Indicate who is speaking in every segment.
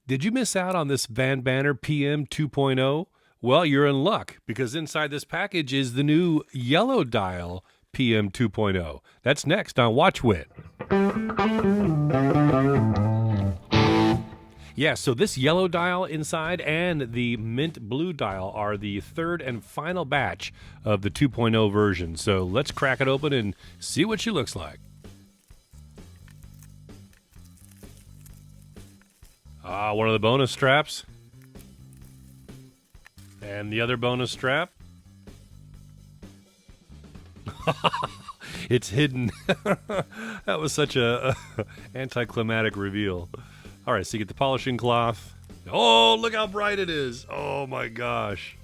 Speaker 1: Did you miss out on this VanBanner PM 2.0? Well, you're in luck, because inside this package is the new yellow dial PM 2.0. That's next on WatchWit. Yeah, so this yellow dial inside and the mint blue dial are the third and final batch of the 2.0 version. So let's crack it open and see what she looks like. One of the bonus straps. And the other bonus strap. It's hidden. That was such a anticlimactic reveal. All right, so you get the polishing cloth. Oh, look how bright it is. Oh my gosh.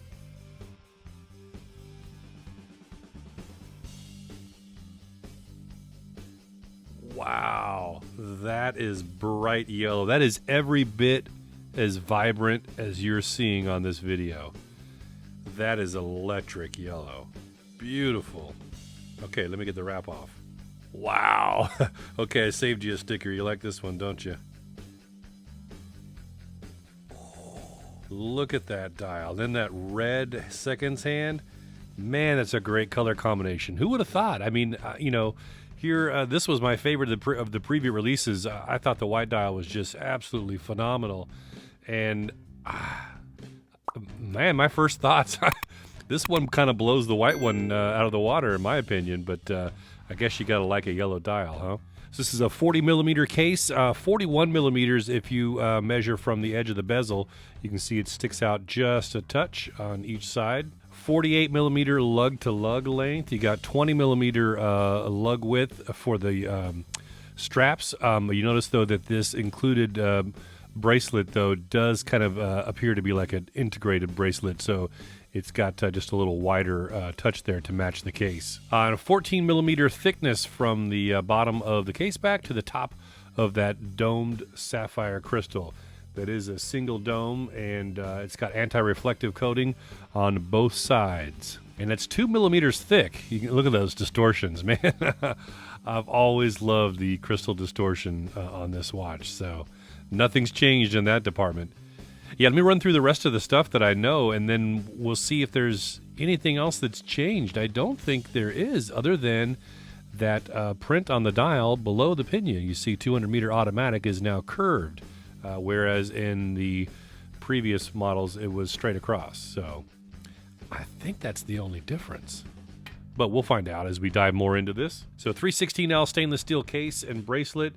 Speaker 1: Wow, that is bright yellow. That is every bit as vibrant as you're seeing on this video. That is electric yellow. Beautiful. Okay, let me get the wrap off. Wow. Okay, I saved you a sticker. You like this one, don't you? Look at that dial. Then that red seconds hand. Man, that's a great color combination. Who would have thought? I mean, here, this was my favorite of the preview releases. I thought the white dial was just absolutely phenomenal. And, man, my first thoughts, this one kind of blows the white one out of the water, in my opinion. But I guess you got to like a yellow dial, huh? So this is a 40 millimeter case, 41 millimeters if you measure from the edge of the bezel. You can see it sticks out just a touch on each side. 48 millimeter lug to lug length. You got 20 millimeter lug width for the straps. You notice though that this included bracelet though does kind of appear to be like an integrated bracelet. So it's got just a little wider touch there to match the case. And a 14 millimeter thickness from the bottom of the case back to the top of that domed sapphire crystal. That is a single dome, and it's got anti-reflective coating on both sides. And it's 2 millimeters thick. You can look at those distortions, man. I've always loved the crystal distortion on this watch, so nothing's changed in that department. Yeah, let me run through the rest of the stuff that I know, and then we'll see if there's anything else that's changed. I don't think there is, other than that print on the dial below the pinion. You see 200 meter automatic is now curved, whereas in the previous models it was straight across. So I think that's the only difference. But we'll find out as we dive more into this. So 316L stainless steel case and bracelet.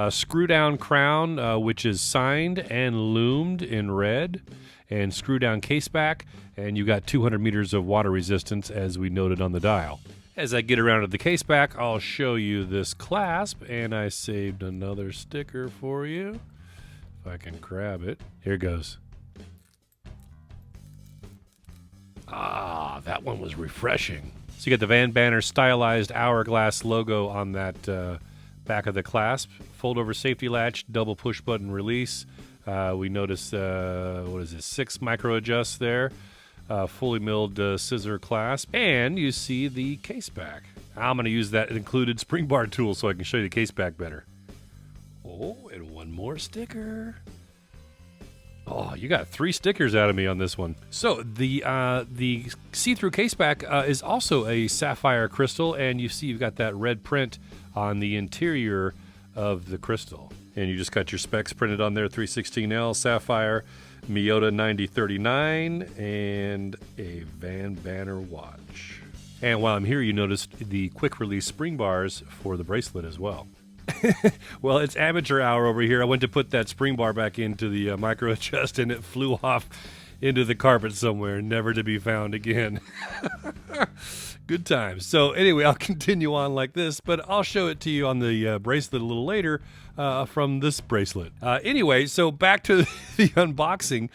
Speaker 1: Screw down crown, which is signed and loomed in red, and screw down case back, and you got 200 meters of water resistance as we noted on the dial. As I get around to the case back, I'll show you this clasp, and I saved another sticker for you. If I can grab it. Here goes. Ah, that one was refreshing. So you got the VanBanner stylized hourglass logo on that back of the clasp. Fold over safety latch, double push button release. We notice, 6 micro adjusts there. Fully milled scissor clasp. And you see the case back. I'm going to use that included spring bar tool so I can show you the case back better. Oh, and one more sticker. Oh, you got 3 stickers out of me on this one. So the see-through case back is also a sapphire crystal, and you see you've got that red print on the interior of the crystal. And you just got your specs printed on there, 316L, sapphire, Miyota 9039, and a VanBanner watch. And while I'm here, you noticed the quick release spring bars for the bracelet as well. Well, it's amateur hour over here. I went to put that spring bar back into the micro adjust, and it flew off into the carpet somewhere, never to be found again. Good times. So anyway, I'll continue on like this, but I'll show it to you on the bracelet a little later from this bracelet. Anyway, so back to the unboxing.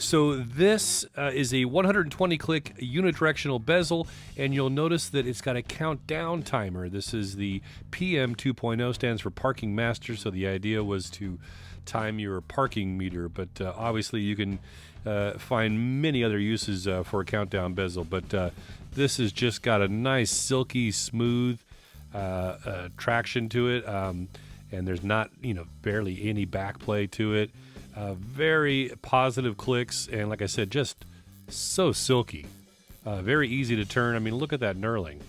Speaker 1: So this is a 120-click unidirectional bezel, and you'll notice that it's got a countdown timer. This is the PM 2.0, stands for Parking Master, so the idea was to time your parking meter, but obviously you can find many other uses for a countdown bezel, but this has just got a nice silky smooth traction to it, and there's not barely any back play to it. Very positive clicks, and like I said, just so silky. Very easy to turn. I mean, look at that knurling.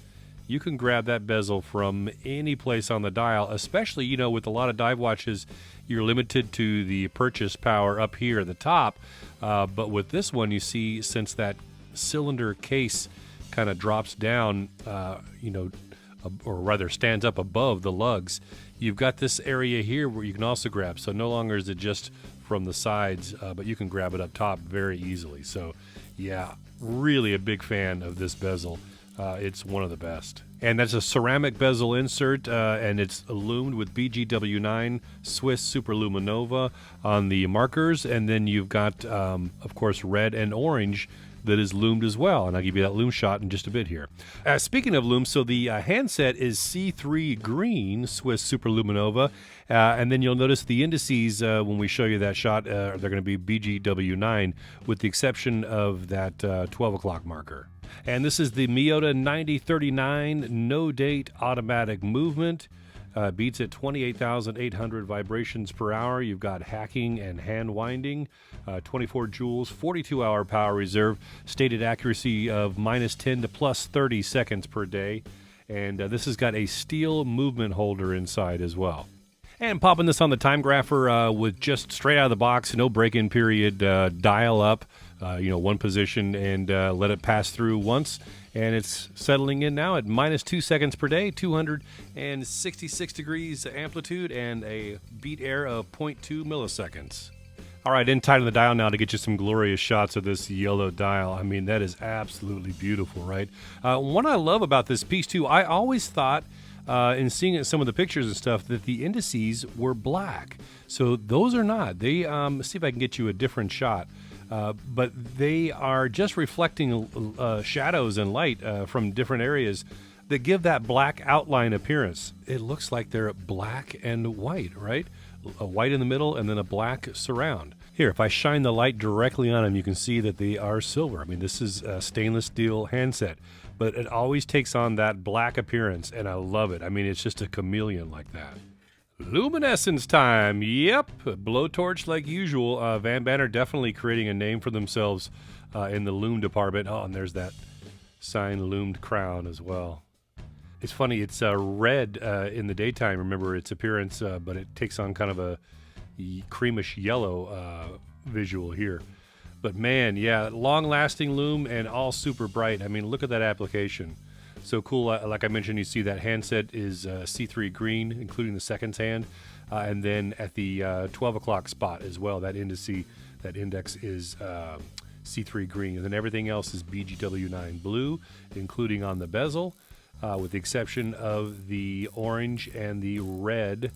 Speaker 1: You can grab that bezel from any place on the dial, especially, you know, with a lot of dive watches, you're limited to the purchase power up here at the top. But with this one, you see, since that cylinder case kind of drops down, you know, or rather stands up above the lugs, you've got this area here where you can also grab. So no longer is it just from the sides, but you can grab it up top very easily. So yeah, really a big fan of this bezel. It's one of the best. And that's a ceramic bezel insert, and it's illumined with BGW9 Swiss Super Luminova on the markers. And then you've got, of course, red and orange that is loomed as well. And I'll give you that loom shot in just a bit here. Speaking of loom, so the handset is C3 green Swiss Super Luminova. And then you'll notice the indices when we show you that shot, they're going to be BGW9 with the exception of that 12 o'clock marker. And this is the Miyota 9039 no date automatic movement. Beats at 28,800 vibrations per hour. You've got hacking and hand winding, 24 joules, 42-hour power reserve, stated accuracy of -10 to +30 seconds per day. And this has got a steel movement holder inside as well. And popping this on the time grapher with just straight out of the box, no break-in period, dial up, you know, one position and let it pass through once. And it's settling in now at -2 seconds per day, 266 degrees amplitude, and a beat air of 0.2 milliseconds. All right, in tight on the dial now to get you some glorious shots of this yellow dial. I mean, that is absolutely beautiful, right? What I love about this piece, too, I always thought, in seeing some of the pictures and stuff, that the indices were black. So those are not. They, see if I can get you a different shot. But they are just reflecting shadows and light from different areas that give that black outline appearance. It looks like they're black and white, right? A white in the middle and then a black surround. Here, if I shine the light directly on them, you can see that they are silver. I mean, this is a stainless steel handset, but it always takes on that black appearance, and I love it. I mean, it's just a chameleon like that. Luminescence time. Yep, blowtorch like usual. VanBanner definitely creating a name for themselves in the loom department. Oh, and there's that sign loomed crown as well. It's funny, it's red in the daytime, remember its appearance, but it takes on kind of a creamish yellow visual here. But man, yeah, long-lasting loom and all super bright. I mean, look at that application. So cool. Like I mentioned, you see that handset is C3 green, including the seconds hand. And then at the 12 o'clock spot as well, that index is C3 green. And then everything else is BGW9 blue, including on the bezel, with the exception of the orange and the red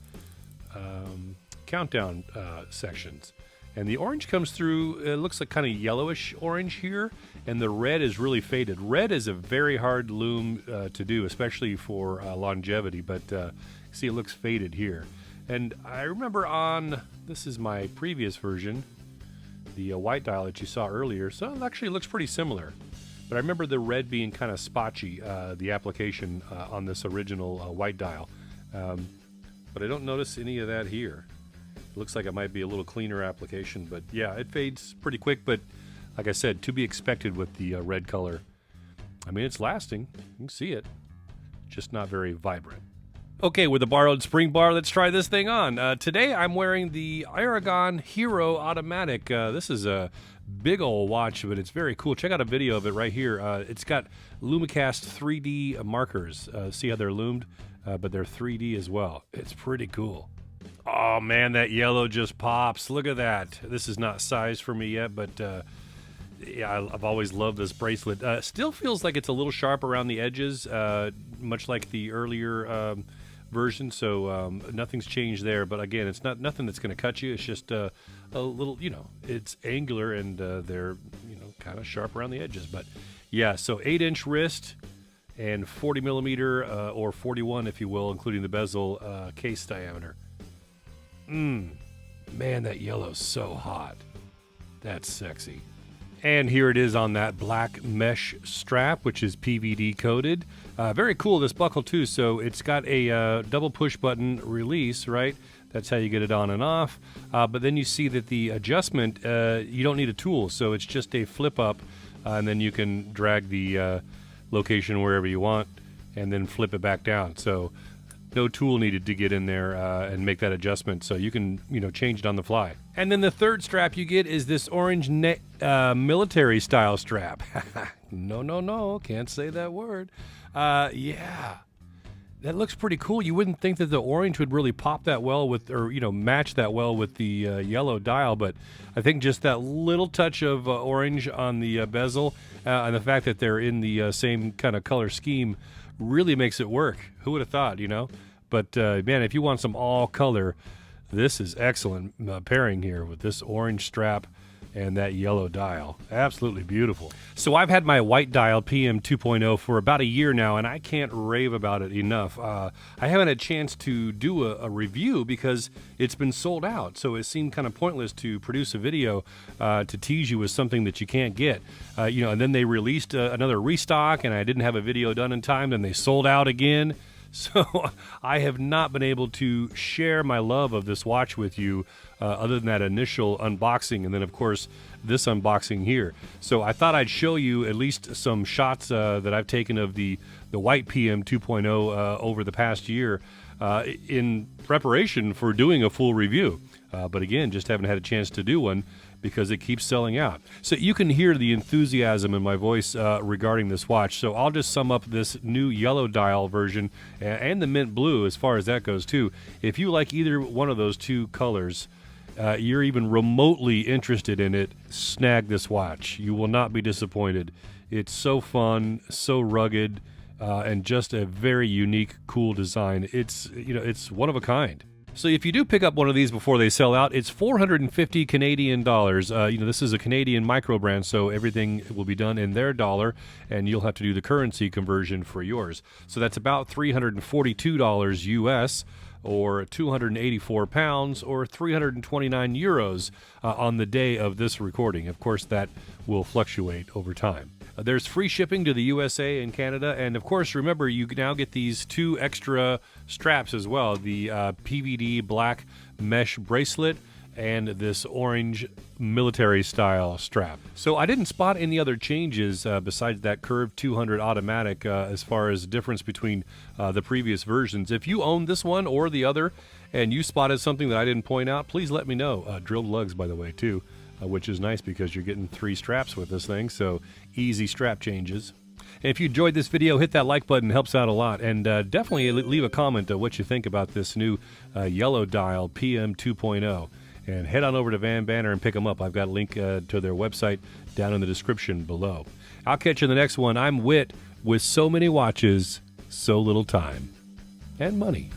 Speaker 1: countdown sections. And the orange comes through, it looks like kind of yellowish orange here, and the red is really faded. Red is a very hard loom to do, especially for longevity, but see, it looks faded here. And I remember this is my previous version, the white dial that you saw earlier, so it actually looks pretty similar. But I remember the red being kind of spotchy, the application on this original white dial. But I don't notice any of that here. It looks like it might be a little cleaner application, but yeah, it fades pretty quick, but like I said, to be expected with the red color. I mean, it's lasting. You can see it. Just not very vibrant. Okay, with a borrowed spring bar, let's try this thing on. Today, I'm wearing the Aragon Hero Automatic. This is a big old watch, but it's very cool. Check out a video of it right here. It's got Lumicast 3D markers. See how they're loomed? But they're 3D as well. It's pretty cool. Oh man, that yellow just pops. Look at that. This is not size for me yet, but yeah, I've always loved this bracelet. Still feels like it's a little sharp around the edges, much like the earlier version, so nothing's changed there. But again, it's nothing that's going to cut you. It's just a little, you know, it's angular and they're, you know, kind of sharp around the edges. But yeah, so 8-inch wrist and 40 millimeter or 41, if you will, including the bezel case diameter. Man, that yellow's so hot. That's sexy. And here it is on that black mesh strap, which is PVD coated. Very cool, this buckle too. So it's got a double push button release, right? That's how you get it on and off. But then you see that the adjustment, you don't need a tool, so it's just a flip up, and then you can drag the location wherever you want and then flip it back down. So no tool needed to get in there and make that adjustment, so you can change it on the fly. And then the third strap you get is this orange military style strap. No, can't say that word. Yeah. That looks pretty cool. You wouldn't think that the orange would really pop that well with, or match that well with the yellow dial, but I think just that little touch of orange on the bezel and the fact that they're in the same kind of color scheme really makes it work. Who would have thought, But man, if you want some all color, this is excellent pairing here with this orange strap and that yellow dial. Absolutely beautiful. So I've had my white dial PM 2.0 for about a year now, and I can't rave about it enough. I haven't had a chance to do a review because it's been sold out, so it seemed kind of pointless to produce a video to tease you with something that you can't get. And then they released another restock, and I didn't have a video done in time, then they sold out again. So I have not been able to share my love of this watch with you other than that initial unboxing and then, of course, this unboxing here. So I thought I'd show you at least some shots that I've taken of the white PM 2.0 over the past year in preparation for doing a full review. But again, just haven't had a chance to do one because it keeps selling out. So you can hear the enthusiasm in my voice regarding this watch. So I'll just sum up this new yellow dial version and the mint blue as far as that goes too. If you like either one of those two colors, you're even remotely interested in it, snag this watch. You will not be disappointed. It's so fun, so rugged, and just a very unique, cool design. It's one of a kind. So if you do pick up one of these before they sell out, it's 450 Canadian dollars. This is a Canadian micro brand, so everything will be done in their dollar, and you'll have to do the currency conversion for yours. So that's about $342 US, or 284 pounds, or 329 euros on the day of this recording. Of course, that will fluctuate over time. There's free shipping to the USA and Canada, and of course, remember, you now get these two extra straps as well, the PVD black mesh bracelet and this orange military style strap. So I didn't spot any other changes besides that curved 200 automatic as far as difference between the previous versions. If you own this one or the other and you spotted something that I didn't point out, please let me know. Drilled lugs, by the way, too. Which is nice because you're getting 3 straps with this thing, so easy strap changes. And if you enjoyed this video, hit that like button, helps out a lot, and definitely leave a comment of what you think about this new yellow dial PM 2.0. And head on over to VanBanner and pick them up. I've got a link to their website down in the description below. I'll catch you in the next one. I'm Whit with so many watches, so little time and money.